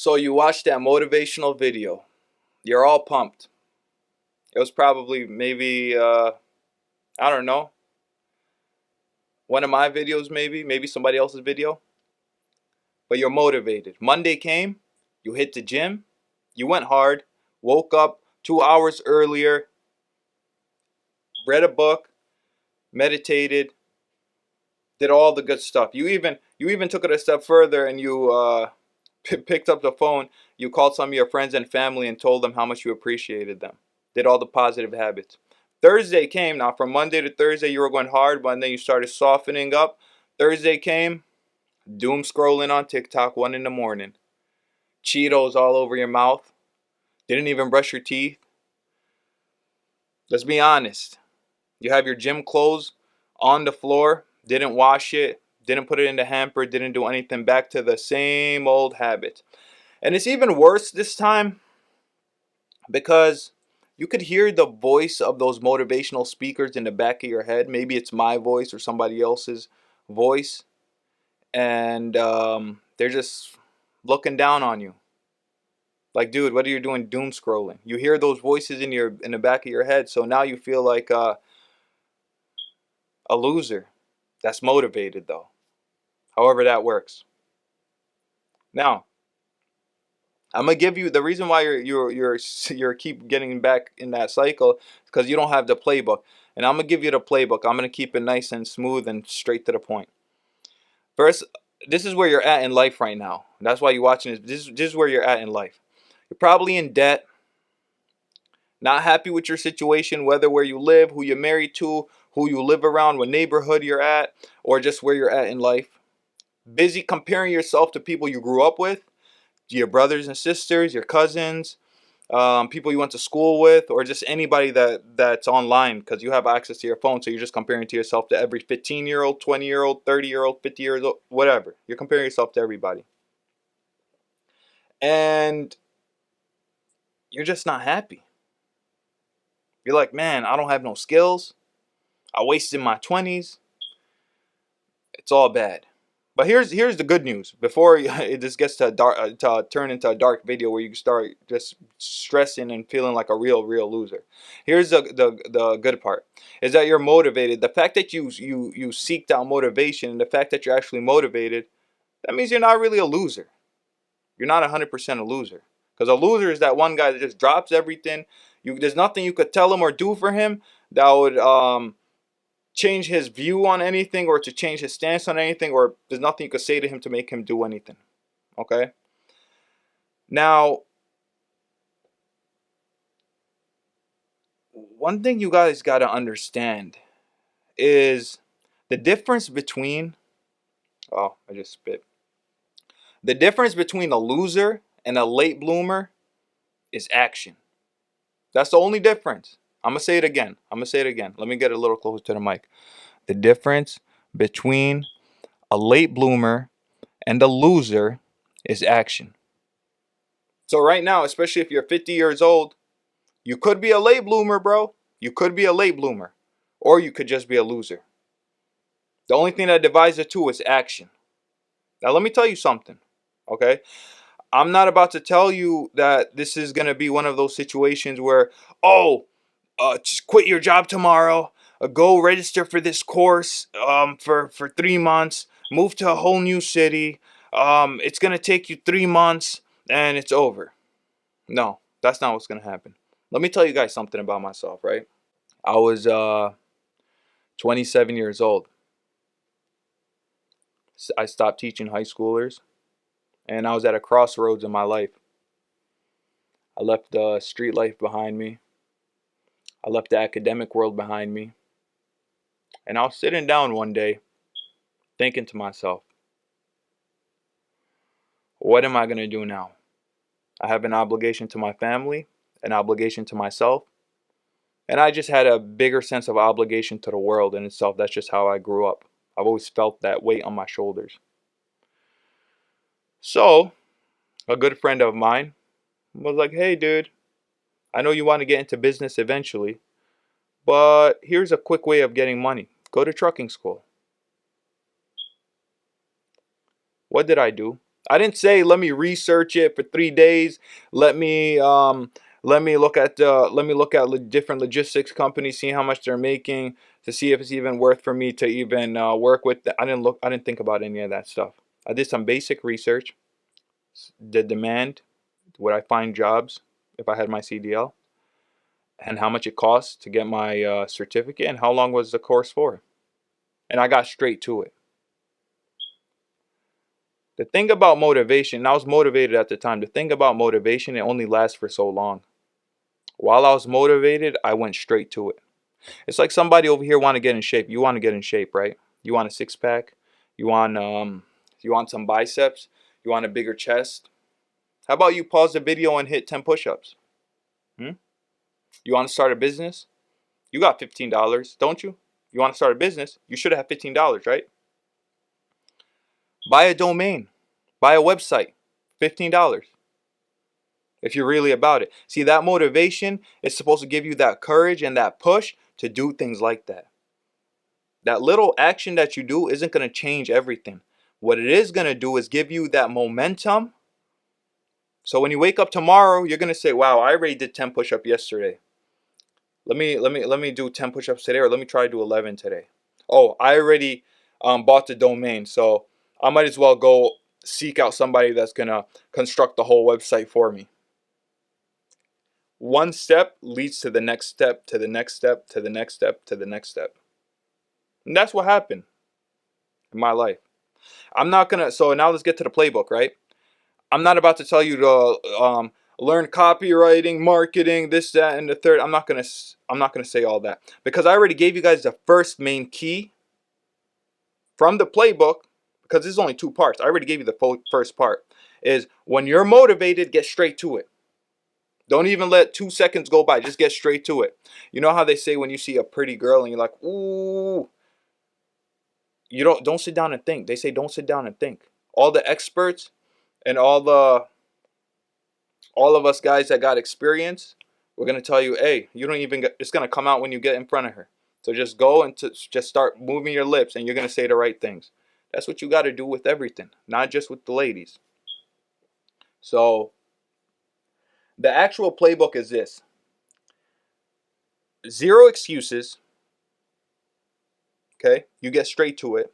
So you watched that motivational video. You're all pumped. It was probably maybe I don't know, one of my videos, maybe somebody else's video. But you're motivated. Monday came, you hit the gym, you went hard, woke up 2 hours earlier, read a book, meditated, did all the good stuff. You even took it a step further and you picked up the phone. You called some of your friends and family and told them how much you appreciated them. Did all the positive habits. Thursday came. Now from Monday to Thursday you were going hard, but then you started softening up. Thursday came. Doom scrolling on TikTok 1 in the morning. Cheetos all over your mouth. Didn't even brush your teeth. Let's be honest. You have your gym clothes on the floor. Didn't wash it. Didn't put it in the hamper. Didn't do anything. Back to the same old habit. And it's even worse this time because you could hear the voice of those motivational speakers in the back of your head. Maybe it's my voice or somebody else's voice. And they're just looking down on you. Like, dude, what are you doing doom scrolling? You hear those voices in the back of your head, so now you feel like a loser. That's motivated though. However that works. Now, I'm gonna give you the reason why you're keep getting back in that cycle because you don't have the playbook, and I'm gonna give you the playbook. I'm gonna keep it nice and smooth and straight to the point. First, this is where you're at in life right now. That's why you're watching this. This is where you're at in life. You're probably in debt, not happy with your situation, whether where you live, who you're married to, who you live around, what neighborhood you're at, or just where you're at in life. Busy comparing yourself to people you grew up with, your brothers and sisters, your cousins, people you went to school with, or just anybody that's online because you have access to your phone. So you're just comparing to yourself to every 15-year-old, 20-year-old, 30-year-old, 50 years old, whatever. You're comparing yourself to everybody. And you're just not happy. You're like, man, I don't have no skills. I wasted my 20s. It's all bad. But here's the good news. Before it just gets to turn into a dark video where you start just stressing and feeling like a real loser. Here's the good part is that you're motivated. The fact that you seeked out motivation and the fact that you're actually motivated, that means you're not really a loser. You're not 100% a loser. Because a loser is that one guy that just drops everything. There's nothing you could tell him or do for him that would change his view on anything or to change his stance on anything, or there's nothing you could say to him to make him do anything. Okay? Now, one thing you guys got to understand is the difference between I just spit. The difference between a loser and a late bloomer is action. That's the only difference. I'm going to say it again. Let me get a little closer to the mic. The difference between a late bloomer and a loser is action. So right now, especially if you're 50 years old, you could be a late bloomer, bro. You could be a late bloomer. Or you could just be a loser. The only thing that divides the two is action. Now let me tell you something, okay? I'm not about to tell you that this is going to be one of those situations where, just quit your job tomorrow, go register for this course for 3 months, move to a whole new city. It's going to take you 3 months and it's over. No, that's not what's going to happen. Let me tell you guys something about myself, right? I was 27 years old. I stopped teaching high schoolers, and I was at a crossroads in my life. I left the street life behind me. I left the academic world behind me. And I was sitting down one day thinking to myself, what am I going to do now? I have an obligation to my family, an obligation to myself, and I just had a bigger sense of obligation to the world in itself. That's just how I grew up. I've always felt that weight on my shoulders. So, a good friend of mine was like, hey, dude, I know you want to get into business eventually, but here's a quick way of getting money. Go to trucking school. What did I do? I didn't say let me research it for 3 days. Let me look at different logistics companies, see how much they're making, to see if it's even worth for me to even work with. I didn't think about any of that stuff. I did some basic research. The demand, would I find jobs if I had my CDL, and how much it costs to get my certificate, and how long was the course for, and I got straight to it. The thing about motivation, and I was motivated at the time, the thing about motivation, it only lasts for so long. While I was motivated, I went straight to it. It's like somebody over here want to get in shape. You want to get in shape, right? You want a six pack. You want some biceps. You want a bigger chest. How about you pause the video and hit 10 push-ups? You want to start a business? You got $15, don't you? You want to start a business? You should have $15, right? Buy a domain. Buy a website. $15. If you're really about it. See, that motivation is supposed to give you that courage and that push to do things like that. That little action that you do isn't going to change everything. What it is going to do is give you that momentum. So when you wake up tomorrow, you're going to say, wow, I already did 10 push-ups yesterday. Let me do 10 push-ups today, or let me try to do 11 today. Oh, I already bought the domain, so I might as well go seek out somebody that's going to construct the whole website for me. One step leads to the next step, to the next step, to the next step, to the next step. And that's what happened in my life. So now let's get to the playbook, right? I'm not about to tell you to learn copywriting, marketing, this, that, and the third. I'm not gonna say all that, because I already gave you guys the first main key from the playbook, because this is only 2 parts. I already gave you the first part, is when you're motivated, get straight to it. Don't even let 2 seconds go by. Just get straight to it. You know how they say when you see a pretty girl and you're like, ooh, you don't sit down and think. They say don't sit down and think. All the experts and all of us guys that got experience, we're gonna tell you, hey, you don't even get, it's gonna come out when you get in front of her. So just go and just start moving your lips, and you're gonna say the right things. That's what you got to do with everything, not just with the ladies. So the actual playbook is this: 0 excuses. Okay, you get straight to it.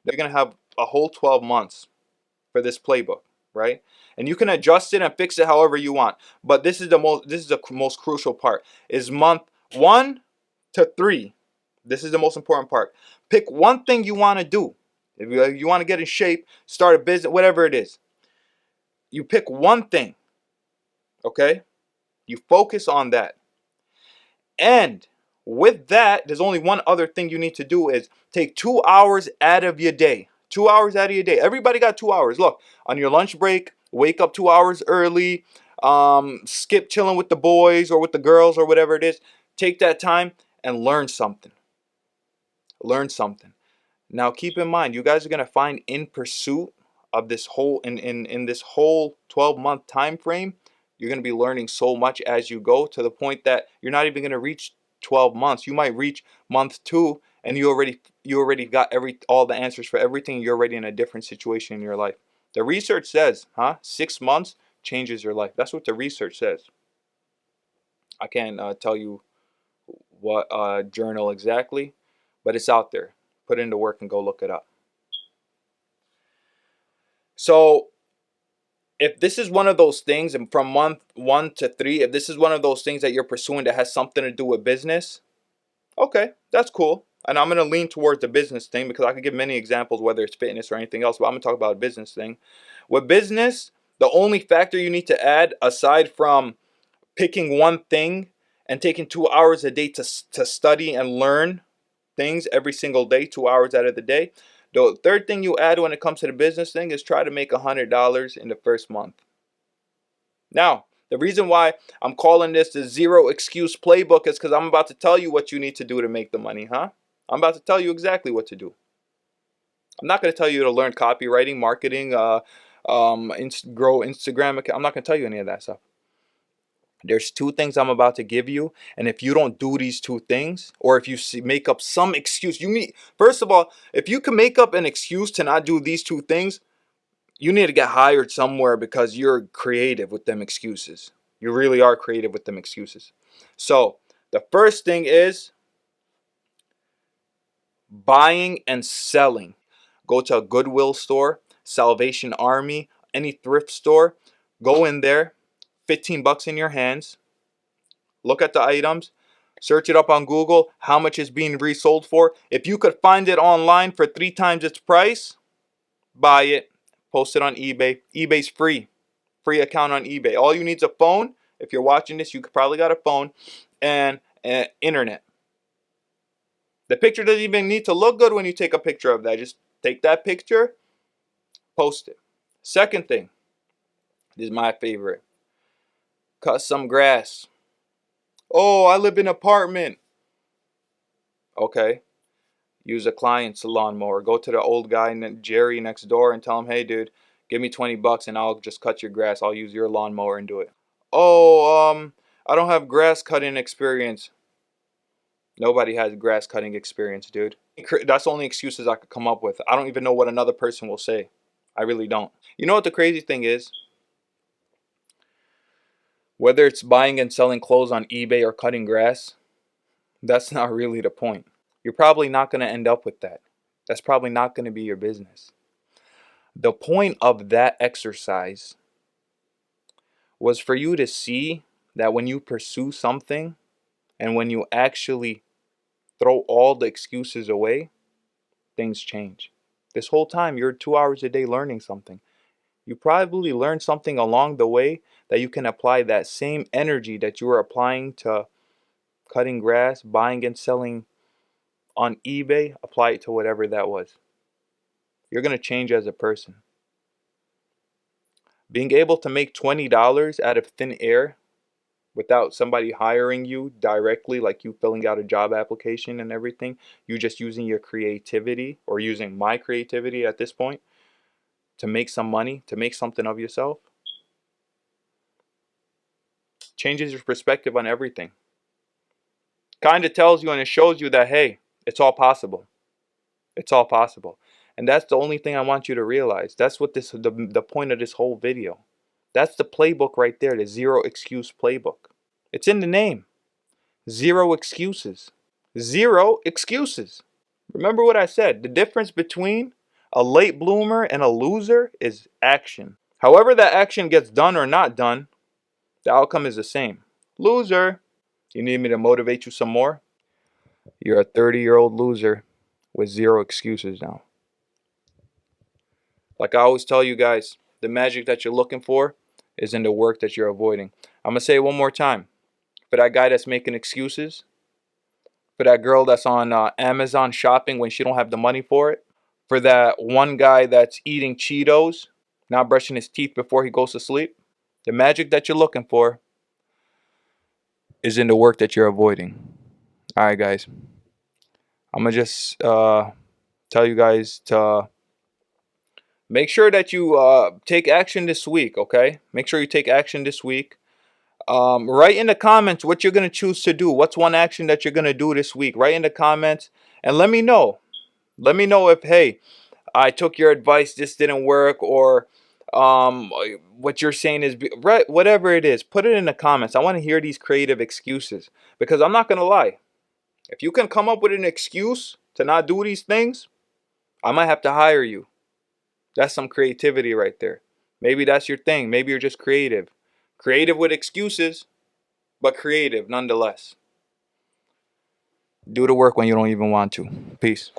They're gonna have a whole 12 months for this playbook, right? And you can adjust it and fix it however you want. But this is the most crucial part, is month 1 to 3. This is the most important part. Pick one thing you want to do. If you want to get in shape, start a business, whatever it is. You pick one thing, okay? You focus on that. And with that, there's only one other thing you need to do, is take 2 hours out of your day. 2 hours out of your day. Everybody got 2 hours. Look, on your lunch break, wake up 2 hours early, skip chilling with the boys or with the girls or whatever it is. Take that time and learn something. Learn something. Now keep in mind, you guys are going to find, in pursuit of this whole, in this whole 12-month time frame, you're going to be learning so much as you go, to the point that you're not even going to reach 12 months. You might reach month 2 and you already got all the answers for everything. You're already in a different situation in your life. The research says, 6 months changes your life. That's what the research says. I can't tell you what journal exactly, but it's out there. Put in the work and go look it up. So if this is one of those things, and from month 1 to 3, if this is one of those things that you're pursuing that has something to do with business, okay, that's cool. And I'm going to lean towards the business thing, because I can give many examples, whether it's fitness or anything else, but I'm going to talk about a business thing. With business, the only factor you need to add, aside from picking one thing and taking 2 hours a day to study and learn things every single day, 2 hours out of the day, the third thing you add when it comes to the business thing is try to make $100 in the first month. Now, the reason why I'm calling this the 0 excuse playbook is because I'm about to tell you what you need to do to make the money, I'm about to tell you exactly what to do. I'm not going to tell you to learn copywriting, marketing, grow Instagram account. I'm not going to tell you any of that stuff. There's 2 things I'm about to give you, and if you don't do these 2 things, or if you make up some excuse, first of all, if you can make up an excuse to not do these 2 things, You need to get hired somewhere because you're creative with them excuses. You really are creative with them excuses. So the first thing is buying and selling. Go to a Goodwill store, Salvation Army, any thrift store. Go in there, 15 bucks in your hands. Look at the items. Search it up on Google, how much is being resold for. If you could find it online for 3 times its price, buy it. Post it on eBay. eBay's free. Free account on eBay. All you need is a phone. If you're watching this, you probably got a phone and internet. The picture doesn't even need to look good when you take a picture of that. Just take that picture, post it. Second thing, this is my favorite. Cut some grass. Oh, I live in an apartment. Okay. Use a client's lawnmower. Go to the old guy, Jerry, next door and tell him, hey, dude, give me 20 bucks and I'll just cut your grass. I'll use your lawnmower and do it. Oh, I don't have grass cutting experience. Nobody has grass cutting experience, dude. That's the only excuses I could come up with. I don't even know what another person will say. I really don't. You know what the crazy thing is? Whether it's buying and selling clothes on eBay or cutting grass, that's not really the point. You're probably not going to end up with that. That's probably not going to be your business. The point of that exercise was for you to see that when you pursue something and when you actually throw all the excuses away, things change. This whole time, you're 2 hours a day learning something. You probably learned something along the way that you can apply that same energy that you were applying to cutting grass, buying and selling on eBay, apply it to whatever that was. You're going to change as a person. Being able to make $20 out of thin air without somebody hiring you directly, like you filling out a job application and everything, you just using your creativity or using my creativity at this point to make some money, to make something of yourself, changes your perspective on everything. Kind of tells you and it shows you that, hey, it's all possible. It's all possible. And that's the only thing I want you to realize. That's what the point of this whole video. That's the playbook right there, the zero excuse playbook. It's in the name. Zero excuses. Zero excuses. Remember what I said. The difference between a late bloomer and a loser is action. However that action gets done or not done, the outcome is the same. Loser. You need me to motivate you some more? You're a 30-year-old loser with zero excuses now. Like I always tell you guys, the magic that you're looking for is in the work that you're avoiding. I'm going to say it one more time. For that guy that's making excuses, for that girl that's on Amazon shopping when she don't have the money for it, for that one guy that's eating Cheetos, not brushing his teeth before he goes to sleep, the magic that you're looking for is in the work that you're avoiding. All right, guys. I'm going to just tell you guys to make sure that you take action this week, okay? Make sure you take action this week. Write in the comments what you're going to choose to do. What's one action that you're going to do this week? Write in the comments and let me know. Let me know if, hey, I took your advice, this didn't work, or what you're saying is right. Whatever it is, put it in the comments. I want to hear these creative excuses because I'm not going to lie. If you can come up with an excuse to not do these things, I might have to hire you. That's some creativity right there. Maybe that's your thing. Maybe you're just creative. Creative with excuses, but creative nonetheless. Do the work when you don't even want to. Peace.